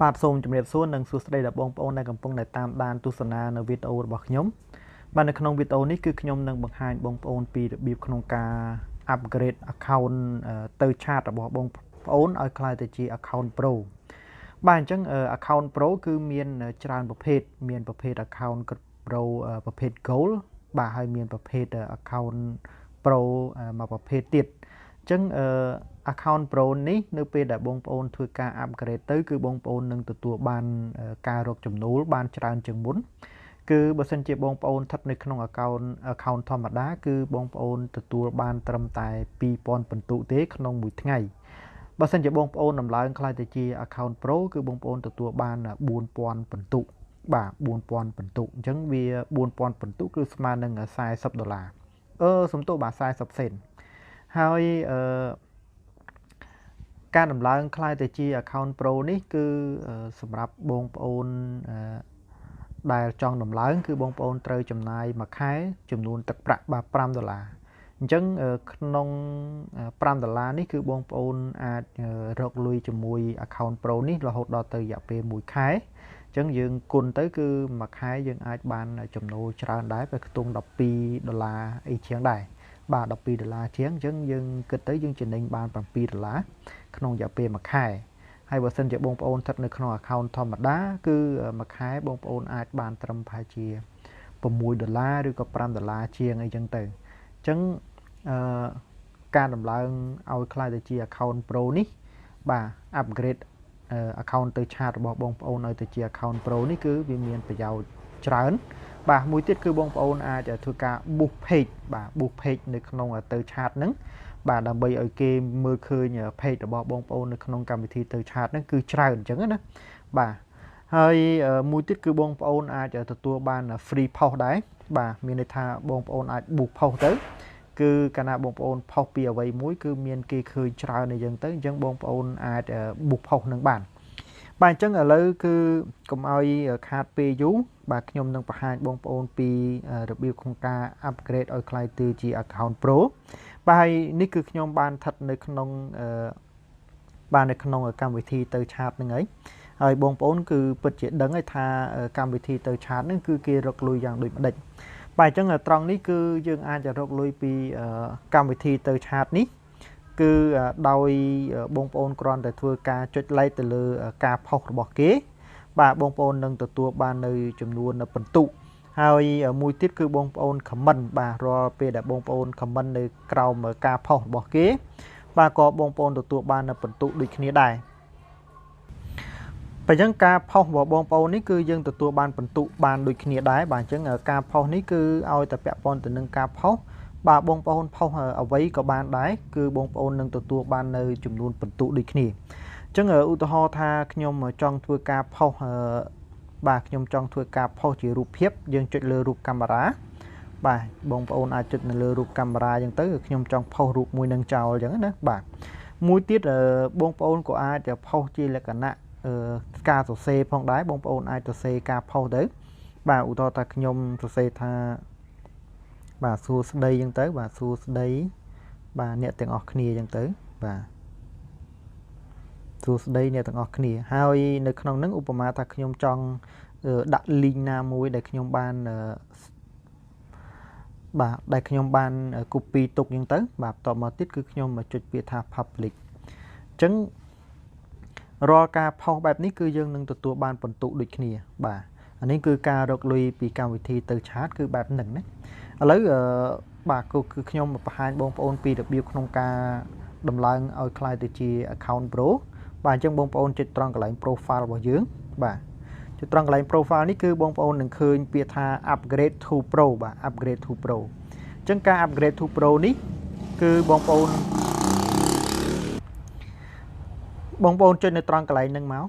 បាទសូមជម្រាបសួរនិងសួស្តីដល់បងប្អូនដែលកំពុងតែតាមដានទស្សនានៅវីដេអូរបស់ខ្ញុំបាទនៅក្នុងវីដេអូនេះគឺខ្ញុំនឹងបង្ហាញបងប្អូនពីរបៀបក្នុងការ upgrade account ទៅ chat របស់បងប្អូនឲ្យក្លាយទៅជា account pro បាទអញ្ចឹង account pro គឺមានច្រើនប្រភេទមានប្រភេទ account pro ប្រភេទ gold បាទហើយមានប្រភេទ account pro មួយប្រភេទទៀតអញ្ចឹងaccount pro នេះនៅពេលដែលបងប្អូនធ្វើការ upgrade ទៅគឺបងប្អូននឹងទទួលបានការរកចំណូលបានច្រើនជាងមុនគឺបើសិនជាបងប្អូនស្ថិតនៅក្នុង account ធម្មតាគឺបងប្អូនទទួលបានត្រឹមតែ2000ពិន្ទុទេក្នុងមួយថ្ងៃបើសិនជាបងប្អូនដំឡើងខ្លះទៅជា account pro គឺបងប្អូនទទួលបាន4000ពិន្ទុបាទ4000ពិន្ទុអញ្ចឹងវា4000ពិន្ទុគឺស្មើនឹង$40សំទោសបាទ40សេនហើយការដំឡើងខ្លះទៅជា account pro នេះគឺសម្រាប់បងប្អូនដែលចង់ដំឡើងគឺបងប្អូនត្រូវចំណាយមួយខែចំនួនទឹកប្រាក់បាទ$5អញ្ចឹងក្នុង$5នេះគឺបងប្អូនអាចរកលុយជាមួយ account pro នេះរហូតដល់ទៅរយៈពេល1ខែអញ្ចឹងយើងគុណទៅគឺមួយខែយើងអាចបានចំណូលច្រើនដែរប្រហែលខ្ទង់$12អីជាងដែរបាទ$12ជាងអញ្ចឹងយើងគិតទៅយើងចំណេញបាន$7ក្នុងរយៈពេលមួយខែហើយបើសិនជាបងប្អូនស្ថិតនៅក្នុង account ធម្មតាគឺមួយខែបងប្អូនអាចបានត្រឹមប្រហែលជា$6ឬក៏$5ជាងអីចឹងទៅអញ្ចឹងការដំឡើងឲ្យខ្លះទៅជា account pro នេះបាទ upgrade account ទៅ chat របស់បងប្អូនឲ្យទៅជា account pro នេះគឺវាមានប្រយោជន៍ច្រើនបាទមួយទៀតគឺបងប្អូនអាចធ្វើការ boost page បាទ boost page នៅក្នុងទៅ chat ហ្នឹងបាទដើម្បីឲ្យគេមើលឃើញ page របស់បងប្អូននៅក្នុងកម្មវិធីទៅ chat ហ្នឹងគឺច្រើនអញ្ចឹងណាបាទហើយមួយទៀតគឺបងប្អូនអាចទទួលបាន free post ដែរបាទមានន័យថាបងប្អូនអាច boost post ទៅគឺកាលណាបងប្អូន post ពីអ្វីមួយគឺមានគេឃើញច្រើនអីចឹងទៅអញ្ចឹងបងប្អូនអាច boost post នឹងបានបាទអញ្ចឹងឥឡូវគឺកុំឲ្យខាតពេលយូរបាទខ្ញុំនឹងបង្ហាញបងប្អូនពីរបៀបក្នុងការ upgrade ឲ្យក្លាយទៅជា account pro បាទហើយនេះគឺខ្ញុំបានស្ថិតនៅក្នុងបាទនៅក្នុងកម្មវិធីទៅ chat ហ្នឹងហើយបងប្អូនគឺពិតជាដឹងហើយថាកម្មវិធីទៅ chat ហ្នឹងគឺគេរកលុយយ៉ាងដូចម្ដេចបាទអញ្ចឹងត្រង់នេះគឺយើងអាចរកលុយពីកម្មវិធីទៅ chat នេះគឺដោយបងប្អូនគ្រាន់តែធ្វើការចុច like ទៅលើការផុសរបស់គេបាទបងប្អូននឹងទទួលបាននៅចំនួនពិន្ទុហើយមួយទៀតគឺបងប្អូន comment បាទរាល់ពេលដែលបងប្អូន comment នៅក្រោមការផុសរបស់គេបាទក៏បងប្អូនទទួលបាននៅពិន្ទុដូចគ្នាដែរបើអញ្ចឹងការផុសរបស់បងប្អូននេះគឺយើងទទួលបានពិន្ទុបានដូចគ្នាដែរបាទអញ្ចឹងការផុសនេះគឺឲ្យតែពាក់ព័ន្ធទៅនឹងការផុសបាទបងប្អូនផុសអ្វីក៏បានដែរគឺបងប្អូននឹងទទួលបាននៅចំនួនពិន្ទុដូចគ្នាអញ្ចឹងឧទាហរណ៍ថាខ្ញុំចង់ធ្វើការផុសបាទខ្ញុំចង់ធ្វើការផុសជារូបភាពយើងចុចលើរូបកាមេរ៉ាបាទបងប្អូនអាចចុចនៅលើរូបកាមេរ៉ាអញ្ចឹងទៅខ្ញុំចង់ផុសរូបមួយនឹងចោលអញ្ចឹងណាបាទមួយទៀតបងប្អូនក៏អាចផុសជាលក្ខណៈការសរសេរផងដែរបងប្អូនអាចសរសេរការផុសទៅបាទឧទាហរណ៍ថាខ្ញុំសរសេរថាបាទសួស្តីអញ្ចឹងទៅបាទសួស្តីបាទអ្នកទាំងអស់គ្នាអញ្ចឹងទៅបាទសួស្តីអ្នកទាំងអស់គ្នាហើយនៅក្នុងហ្នឹងឧបមាថាខ្ញុំចង់ដាក់ link ណាមួយដែលខ្ញុំបានបាទដែលខ្ញុំបាន copy ទុកអញ្ចឹងទៅបាទបន្តមកទៀតគឺខ្ញុំចុចពាក្យថា public អញ្ចឹងរាល់ការផុសបែបនេះគឺយើងនឹងទទួលបានពិន្ទុដូចគ្នាបាទអានេះគឺការរកលុយពីកម្មវិធីទៅ chat គឺបែបហ្នឹងណាឥឡូវបាទគឺខ្ញុំបង្ហាញបងប្អូនពីរបៀបក្នុងការដំឡើងឲ្យក្លាយទៅជា account pro បាទអញ្ចឹងបងប្អូនចុចត្រង់កន្លែង profile របស់យើងបាទចុចត្រង់កន្លែង profile នេះគឺបងប្អូននឹងឃើញពាក្យថា upgrade to pro បាទ upgrade to pro អញ្ចឹងការ upgrade to pro នេះគឺបងប្អូនចុចនៅត្រង់កន្លែងហ្នឹងមក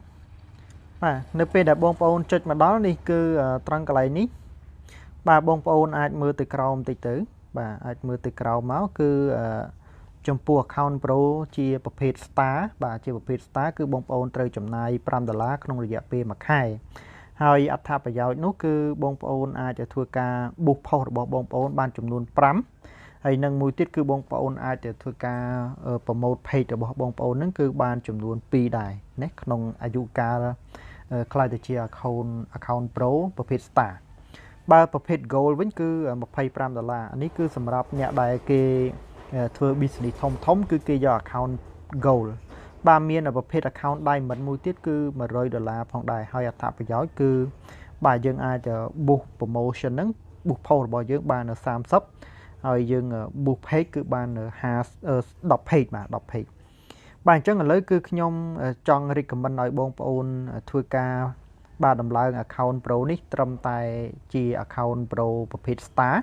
បាទនៅពេលដែលបងប្អូនចុចមកដល់នេះគឺត្រង់កន្លែងនេះបាទបងប្អូនអាចមើលទៅក្រោមបន្តិចទៅបាទអាចមើលទៅក្រោមមកគឺចំពោះ account pro ជាប្រភេទ star បាទជាប្រភេទ star គឺបងប្អូនត្រូវចំណាយ$5ក្នុងរយៈពេល1ខែហើយអត្ថប្រយោជន៍នោះគឺបងប្អូនអាចធ្វើការ boost post របស់បងប្អូនបានចំនួន5 ហើយនឹងមួយទៀតគឺបងប្អូនអាចទៅធ្វើការ promote page របស់បងប្អូនហ្នឹងគឺបានចំនួន2ដែរណាក្នុងអាយុកាលខ្ល้ายទៅជា account pro ប្រភេទ star បើប្រភេទ gold វិញគឺ$25អានេះគឺសម្រាប់អ្នកដែលគេធ្វើ business ធំគឺគេយក account gold បាទមានប្រភេទ account diamond មួយទៀតគឺ$100ផងដែរហើយអត្ថប្រយោជន៍គឺបាទយើងអាច boost promotion ហ្នឹង boost post របស់យើងបាន30ហើយយើង boost page គឺបាន10 page បាទ10 page បាទអញ្ចឹងឥឡូវគឺខ្ញុំចង់ recommend ឲ្យបងប្អូនធ្វើការបាទដំឡើង account pro នេះត្រឹមតែជា account pro ប្រភេទ star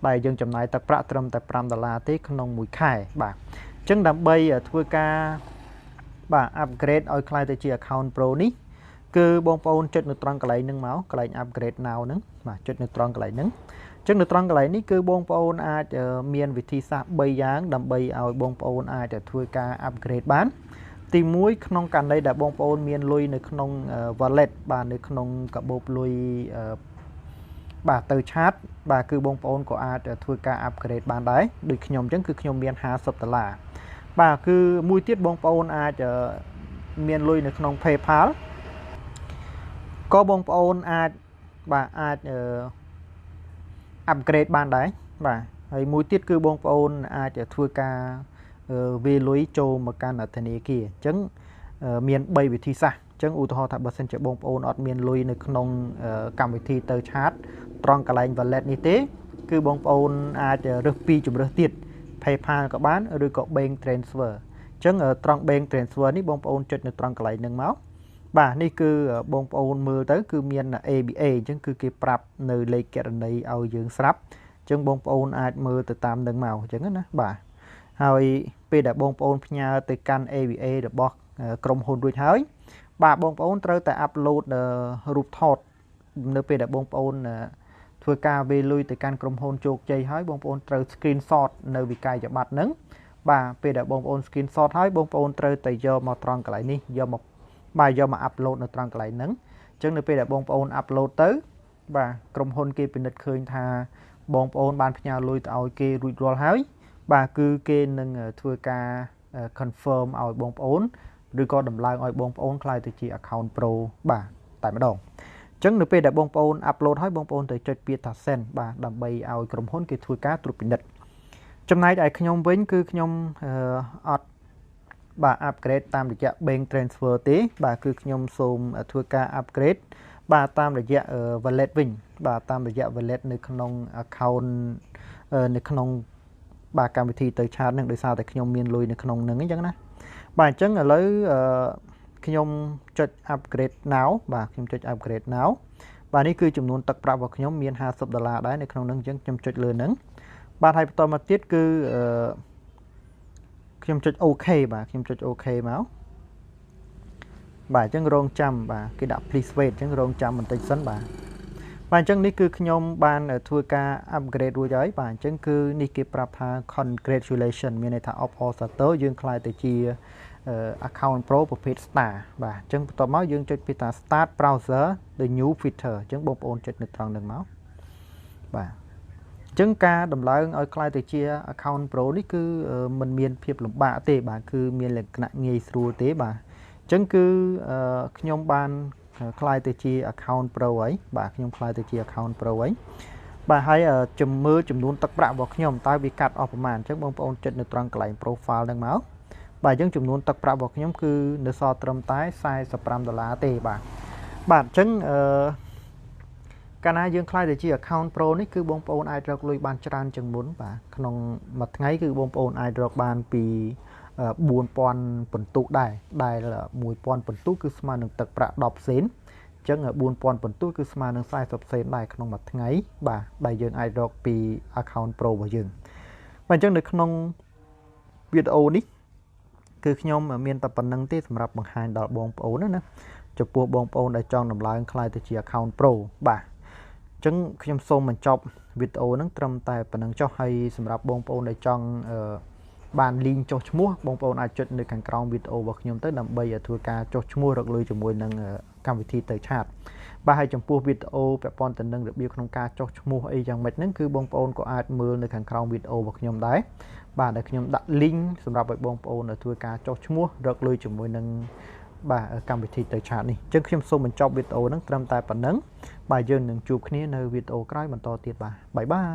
ដែលយើងចំណាយទឹកប្រាក់ត្រឹមតែ$5ទេក្នុងមួយខែបាទអញ្ចឹងដើម្បីធ្វើការបាទ upgrade ឲ្យក្លាយទៅជា account pro នេះគឺបងប្អូនចុចនៅត្រង់កន្លែងហ្នឹងមកកន្លែង upgrade now ហ្នឹងបាទចុចនៅត្រង់កន្លែងហ្នឹងអញ្ចឹងនៅត្រង់កន្លែងនេះគឺបងប្អូនអាចមានវិធីសាស្ត្រ3យ៉ាងដើម្បីឲ្យបងប្អូនអាចធ្វើការ upgrade បានទី1ក្នុងករណីដែលបងប្អូនមានលុយនៅក្នុង wallet បាទនៅក្នុងកាបូបលុយបាទទៅឆាតបាទគឺបងប្អូនក៏អាចធ្វើការ upgrade បានដែរដូចខ្ញុំអញ្ចឹងគឺខ្ញុំមាន$50បាទគឺមួយទៀតបងប្អូនអាចមានលុយនៅក្នុង PayPal ក៏បងប្អូនអាចបាទអាច upgrade បានដែរបាទហើយមួយទៀតគឺបងប្អូនអាចធ្វើការវាលុយចូលមកកាន់ធនាគារអញ្ចឹងមាន3វិធីសាស្ត្រអញ្ចឹងឧទាហរណ៍ថាបើសិនជាបងប្អូនអត់មានលុយនៅក្នុងកម្មវិធីទៅឆាតត្រង់កន្លែង wallet នេះទេគឺបងប្អូនអាចរើសពីជំរើសទៀត PayPal ក៏បានឬក៏ Bank Transfer អញ្ចឹងត្រង់ Bank Transfer នេះបងប្អូនចុចនៅត្រង់កន្លែងហ្នឹងមកបាទនេះគឺបងប្អូនមើលទៅគឺមាន ABA អញ្ចឹងគឺគេប្រាប់នៅលេខគណនីឲ្យយើងស្រាប់អញ្ចឹងបងប្អូនអាចមើលទៅតាមនឹងមកអញ្ចឹងណាបាទហើយពេលដែលបងប្អូនផ្ញើទៅកាន់ ABA របស់ក្រុមហ៊ុនរួចហើយបាទបងប្អូនត្រូវតែ upload រូបថតនៅពេលដែលបងប្អូនធ្វើការវេលុយទៅកាន់ក្រុមហ៊ុនជោគជ័យហើយបងប្អូនត្រូវ screenshot នៅវិក័យប័ត្រហ្នឹងបាទពេលដែលបងប្អូន screenshot ហើយបងប្អូនត្រូវតែយកមកត្រង់កន្លែងនេះយកមកបាទយកមក upload នៅត្រង់កន្លែងហ្នឹងអញ្ចឹងនៅពេលដែលបងប្អូន upload ទៅបាទក្រុមហ៊ុនគេពិនិត្យឃើញថាបងប្អូនបានផ្ញើលុយទៅឲ្យគេរួចរាល់ហើយបាទគឺគេនឹងធ្វើការ confirm ឲ្យបងប្អូនឬក៏ដំឡើងឲ្យបងប្អូនក្លាយទៅជា account pro បាទតែម្ដងអញ្ចឹងនៅពេលដែលបងប្អូន upload ហើយបងប្អូនទៅចុចពាក្យថា send បាទដើម្បីឲ្យក្រុមហ៊ុនគេធ្វើការត្រួតពិនិត្យចំណែកឯខ្ញុំវិញគឺខ្ញុំអត់បាទ upgrade តាមរយៈ bank transfer ទេបាទគឺខ្ញុំសូមធ្វើការ upgrade បាទតាមរយៈ wallet វិញបាទតាមរយៈ wallet នៅក្នុង account នៅក្នុងបាទកម្មវិធីទៅឆាតហ្នឹងដោយសារតែខ្ញុំមានលុយនៅក្នុងហ្នឹងអញ្ចឹងណាបាទអញ្ចឹងឥឡូវខ្ញុំចុច upgrade now បាទខ្ញុំចុច upgrade now បាទនេះគឺចំនួនទឹកប្រាក់របស់ខ្ញុំមាន$50ដែរនៅក្នុងហ្នឹងអញ្ចឹងខ្ញុំចុចលើហ្នឹងបាទហើយបន្តមកទៀតគឺខ្ញុំចុច OK បាទខ្ញុំចុច OK មកបាទអញ្ចឹងរងចាំបាទគេដាក់ please wait អញ្ចឹងរងចាំបន្តិចសិនបាទបាទអញ្ចឹងនេះគឺខ្ញុំបានធ្វើការ upgrade រួចហើយបាទអញ្ចឹងគឺនេះគេប្រាប់ថា congratulation មានន័យថាអបអរសាទរយើងក្លាយទៅជា account pro ប្រភេទ star បាទអញ្ចឹងបន្ទាប់មកយើងចុចពីថា start browser the new feature អញ្ចឹងបងប្អូនចុចនៅត្រង់ហ្នឹងមកបាទអញ្ចឹងការដំឡើងឲ្យក្លាយទៅជា account pro នេះគឺมันមានភាពលំបាកទេបាទគឺមានលក្ខណៈងាយស្រួលទេបាទអញ្ចឹងគឺខ្ញុំបានក្លាយទៅជា account pro ហើយបាទខ្ញុំក្លាយទៅជា account pro ហើយបាទហើយមើលចំនួនទឹកប្រាក់របស់ខ្ញុំតើវាកាត់អស់ប្រមាណអញ្ចឹងបងប្អូនចុចនៅត្រង់កន្លែង profile ហ្នឹងមកបាទអញ្ចឹងចំនួនទឹកប្រាក់របស់ខ្ញុំគឺនៅសល់ត្រឹមតែ$45ទេបាទបាទអញ្ចឹងកាលណាយើងខ្លាយទៅជា account pro នេះគឺបងប្អូនអាចរកលុយបានច្រើនជាងមុនបាទក្នុងមួយថ្ងៃគឺបងប្អូនអាចរកបានពី4000ពិន្ទុដែរដែល1000ពិន្ទុគឺស្មើនឹងទឹកប្រាក់10សេនអញ្ចឹង4000ពិន្ទុគឺស្មើនឹង40សេនដែរក្នុងមួយថ្ងៃបាទដែលយើងអាចរកពី account pro របស់យើងបាទអញ្ចឹងនៅក្នុងវីដេអូនេះគឺខ្ញុំមានតែប៉ុណ្្នឹងទេសម្រាប់បង្ហាញដល់បងប្អូនណាចំពោះបងប្អូនដែលចង់ដំឡើងខ្លាយទៅជា account pro បាទអញ្ចឹងខ្ញុំសូមបញ្ចប់វីដេអូហ្នឹងត្រឹមតែប៉ុណ្្នឹងចុះហើយសម្រាប់បងប្អូនដែលចង់ បាន link ចុះឈ្មោះបងប្អូនអាចចុចនៅខាងក្រោមវីដេអូរបស់ខ្ញុំទៅដើម្បីធ្វើការចុះឈ្មោះរកលុយជាមួយនឹងកម្មវិធីទៅឆាតបាទហើយចំពោះវីដេអូពាក់ព័ន្ធទៅនឹងរបៀបក្នុងការចុះឈ្មោះអីយ៉ាងម៉េចហ្នឹងគឺបងប្អូនក៏អាចមើលនៅខាងក្រោមវីដេអូរបស់ខ្ញុំដែរបាទដែលខ្ញុំដាក់ link សម្រាប់ឲ្យបងប្អូនធ្វើការចុះឈ្មោះរកលុយជាមួយនឹងបាទកម្មវិធីទៅឆាតនេះអញ្ចឹងខ្ញុំសូមបញ្ចប់វីដេអូហ្នឹងត្រឹមតែប៉ុណ្្នឹងបាទយើងនឹងជួបគ្នានៅវីដេអូក្រោយបន្តទៀតបាទបាយបាយ